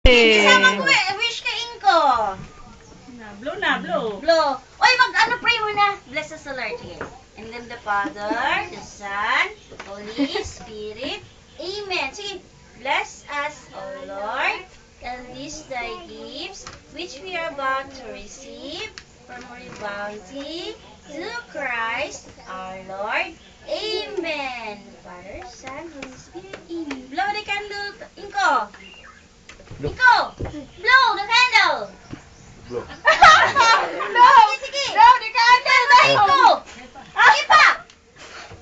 Sama ko wish ka Inko. Blow na, blow. Blow. Oy, pray muna. Bless us, the Lord. Sige. In the name of the Father, the Son, Holy Spirit. Amen. Sige. Bless us, O Lord, and these thy gifts, which we are about to receive from your bounty, through Christ our Lord. Amen. Father, Son, Holy Spirit. Amen. Blow the candle, Inko. Inko, blow the candle. Blow. Sige. Blow the candle, Inko. Sige pa.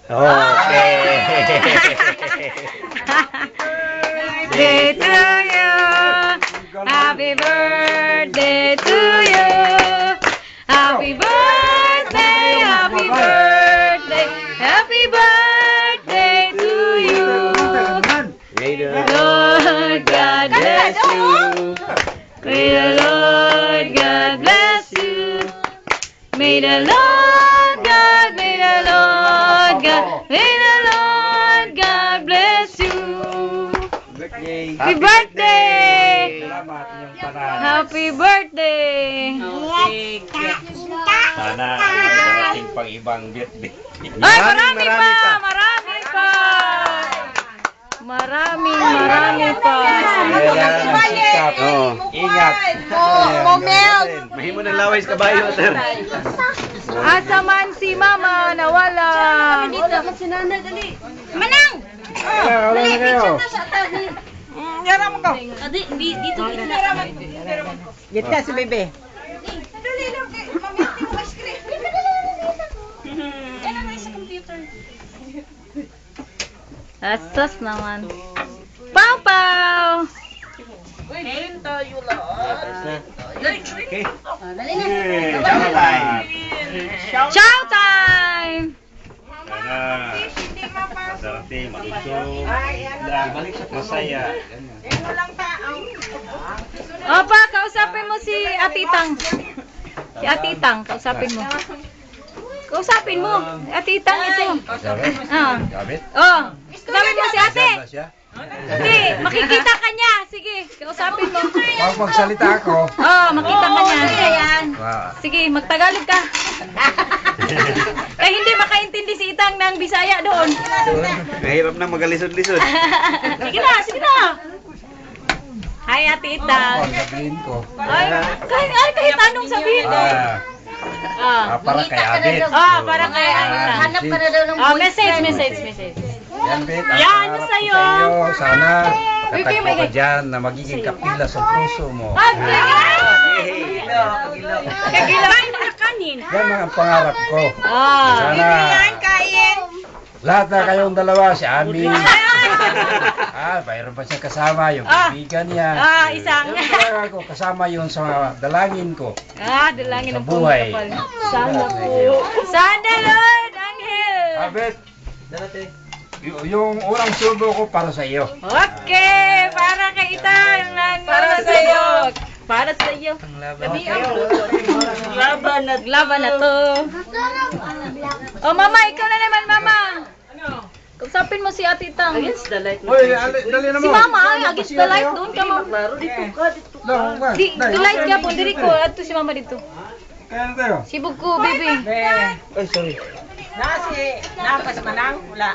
Okay. Birthday to you. Happy birthday to you. Happy birthday, happy birthday, happy birthday to you. May the Lord God bless you. May the Lord God bless you. May the Lord God, may the Lord God, may the Lord God bless you. Happy birthday! Salamat inyong tanan. Happy birthday! Sana may darating pang ibang birthday. Ay, marami pa! Marami pa! Marami pa! Kailangan ng sikap. Ingat. mahimo ng laway sa kabayo, sir. Asa man si Mama nawala. Manang! Wala na kayo. Yara mo ko. Dito. Gita si bebe. Dali lang kay mamiti mo ice cream. Yan ang sa computer. Asas naman. Pau Pau! Ngayon tayo lang. Okay. Dali na. Salamat. Chow time! Sana darating malusog. Masaya. Opa, kausapin mo si Atitang. Si Atitang, kausapin mo. Kausapin mo. Atitang ito. Ah. Gamit? Oh, kausapin mo si ate. Siya? Hindi, makikita ka niya. Sige, kausapin mo. Pag magsalita ako. Oh, makita ka niya. Ayan. Wow. Sige, magtagalog ka. Eh, hindi makaintindi si Itang ng Bisaya doon. Mahirap na magalisod-lisod. Sige na. Hi, Ate Itang. Sabihin ko. Ay, kahit anong sabihin mo. Para kay Abit. Para kay Itang. Hanap ka na daw ng Message. Yan, Bet. Yan, Para sa'yo. Sana Bibi, makatagpo ka dyan na magiging kapila sa puso mo. Kagilain na kanin. Yan ang pangarap ko. Ah. Sana Kain. lahat na kayong dalawa, si Ami. Mayroon pa siya kasama, yung kaibigan niya. Isang. Yung talaga ko, kasama yun sa dalangin ko. Dalangin Sa ng buhay. Sana po. Sana, Lord, Angel. Abet, yung unang subo ko para sa iyo. Okay, para kay Itang. Para sa iyo. Para sa iyo. Laban na to. Oh, Mama, ikaw na naman, Mama. Kausapin mo si Ate Tang. Against the light. Oy, dali na mo. Si Mama, against the light doon ka, Mama. The light ka po, diri ko. Ato si Mama dito. Kaya na tayo. Sibog ko, baby. Ay, sorry. Napas manang, wala.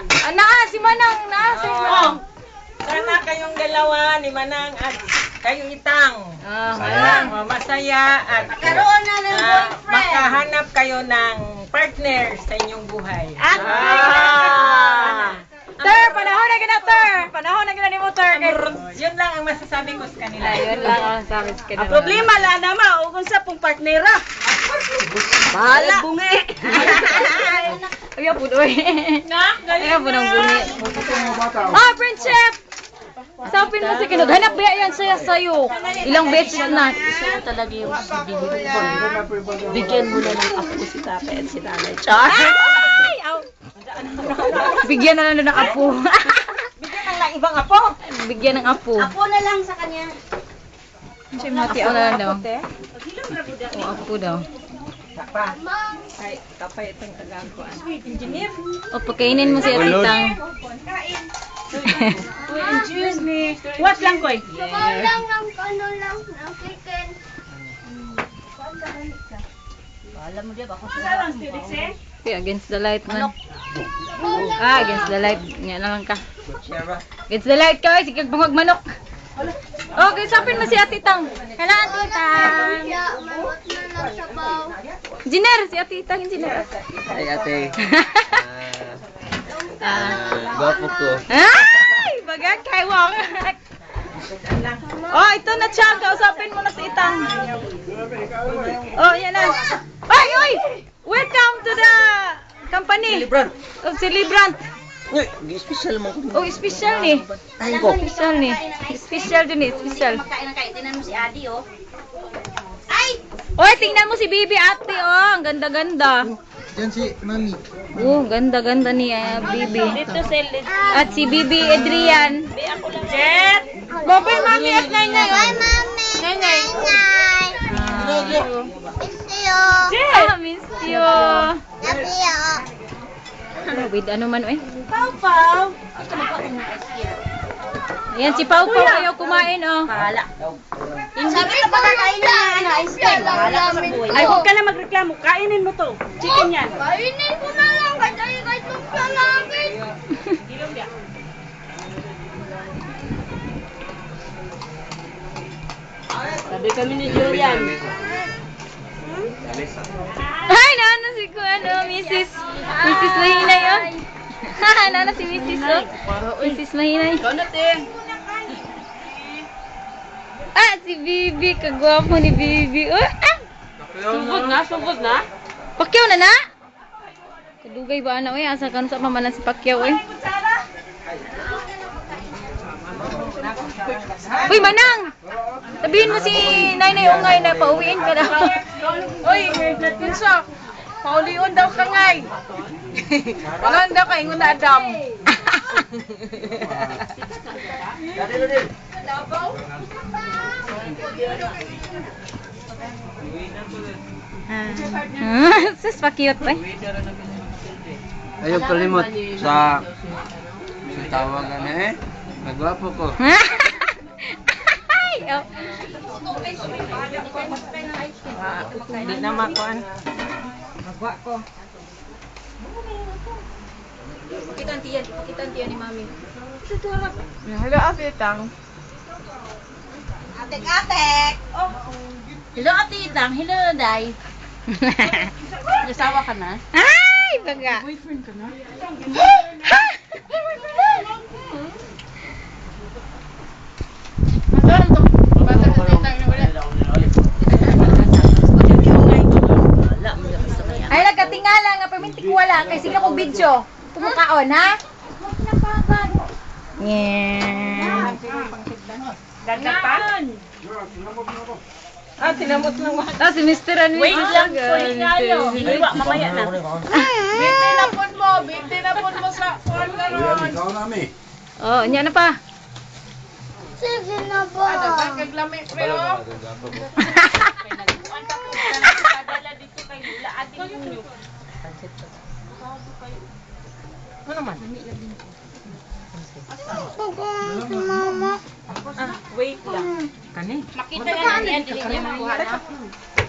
Si Manang, si Manang. Sana kayong dalawa ni Manang at kayong Itang. Masaya at Karoon na ng boyfriend. makahanap kayo ng partner sa inyong buhay. Ter, panahon na gina, Ter. Panahon na gina ni mo, Ter. Yun lang ang masasabi ko sa kanila. Ayun lang ang sabi sa kanila. Problema lang naman, kung sa pong partnera. Bahala. Bungi. Ayaw po doy. Ayaw po ng bungi. Friendship! Sabihin mo si Kinod, hanap ba yan siya sa'yo? Ilang beses na. Siya talaga yung bibili ko. Bigyan mo na ng apo si tatay at si nanay. Char! Ay! Bigyan na lang ng apo. Bigyan ng ibang apo. Bigyan ng apo. Apo na lang sa kanya. Apo na lang daw. O, apo daw. Ay, kapay itong tagakuan. Sweet engineer. O, pagkainin mo si Atitang. Excuse me. What lang koy? Sabaw lang ng ano Alam mo diya, bako Okay, against the light man. Against the light. Nga na lang ka. Against the light ka, sige bangag manok. Okay, sapin mo si Ate Tang. Hala, Ate Tang. Engineer, si Ate Tang, engineer. Ay, ate. Gwapo ko. Ay, bagag kay Wong. Oh, ito na siya. Kausapin mo na si Itang. Oh, yan na. Ay, oy! Welcome to the company. Oh, celebrant. Special mo ko. Oh, special ni. Special ni. Special din ni, special. Magkain ng kain. Tingnan mo si Adi, oh. Ay! Oy, tingnan mo si Bibi Ate, oh. Ang ganda-ganda. Yan si Mami. Oh, ganda-ganda ni Bibi. At si Bibi Adrian. Jet! Bobby, Mami at Nainay. Bye, Mami! Nanay! Ah, miss you. Love you! With ano man, eh. Pau, Pau! Ayan, si Pau Pau ayaw kumain, oh. Bahala. Sabi na pagkakain na ice cream. Bahala ka sa buhay. Ay, huwag ka na magreklamo. Kainin mo to. Chicken yan. Kainin ko na lang. Kahit sa langit. Sabi kami ni Julian. Ay, nana si ko, ano, Mrs. Mahinay, oh. Nana si Mrs. oh. Mrs. Mahinay. Ah, si Bibi. Kagwapo ni Bibi. Oh, ah. Sugod na. Pakyaw na na? Kadugay ba, ano, eh? Asa kan sa mamanan si Pakyaw, eh. Uy, Manang! Sabihin mo si Nainay Ungay na pauwiin ka na. Uy, Pinso. Paulion daw ka ngay. Wala daw ka ingon na Adam. Sus, pa-cute pa, eh. Ayaw kalimot sa tawagan eh. Nagwapo ko. Ay, oh. Hindi na makuan. Magwa ko. Pakita ang tiyan ni Mami. Hello, Apitang. Atek-atek! Hello, Ate Itang. Hello, Day. Nasawa ka na? Ay, baga. Boyfriend ka na? Ay, nagkatingala nga pamintik wala kay sige ko video. Tumukaon, ha? Yeah. Dagat pa? Ah, tinamot lang mo. Ah, si Mr. Anwin. Wait lang po, kayo. Hiwa, mamaya na. Tinapon mo sa kuwan ka ron. Oh, nya na pa. Sige na ba? Kaglamit pero. Padala dito kay Lula. Ating ninyo. Ano man? Mama. Wait lang. Kani? Makita na yan. Dili niya makuha na.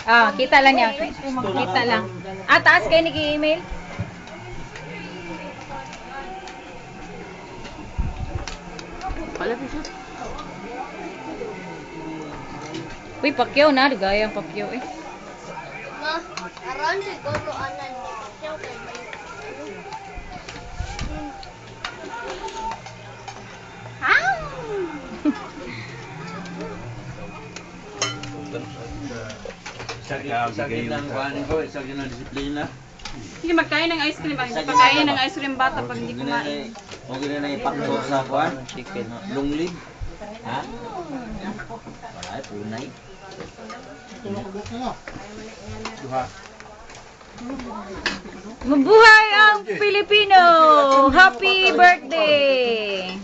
Ah, kita lang niya. Kita lang. Ah, taas kayo nag-email? Uy, Pakyaw na. Ligayang Pakyaw, eh. Ma, aron siguro anan siya kay may Sakit ng kuhanin ko, sakit ng disiplina. Sige, magkain ng ice cream. Hindi pagkain ng ice cream bata pag hindi kumain. Huwag na ipakto sa kuhan. Chicken. Lunglid. Ha? Ay, punay. Mabuhay ang Pilipino! Happy birthday!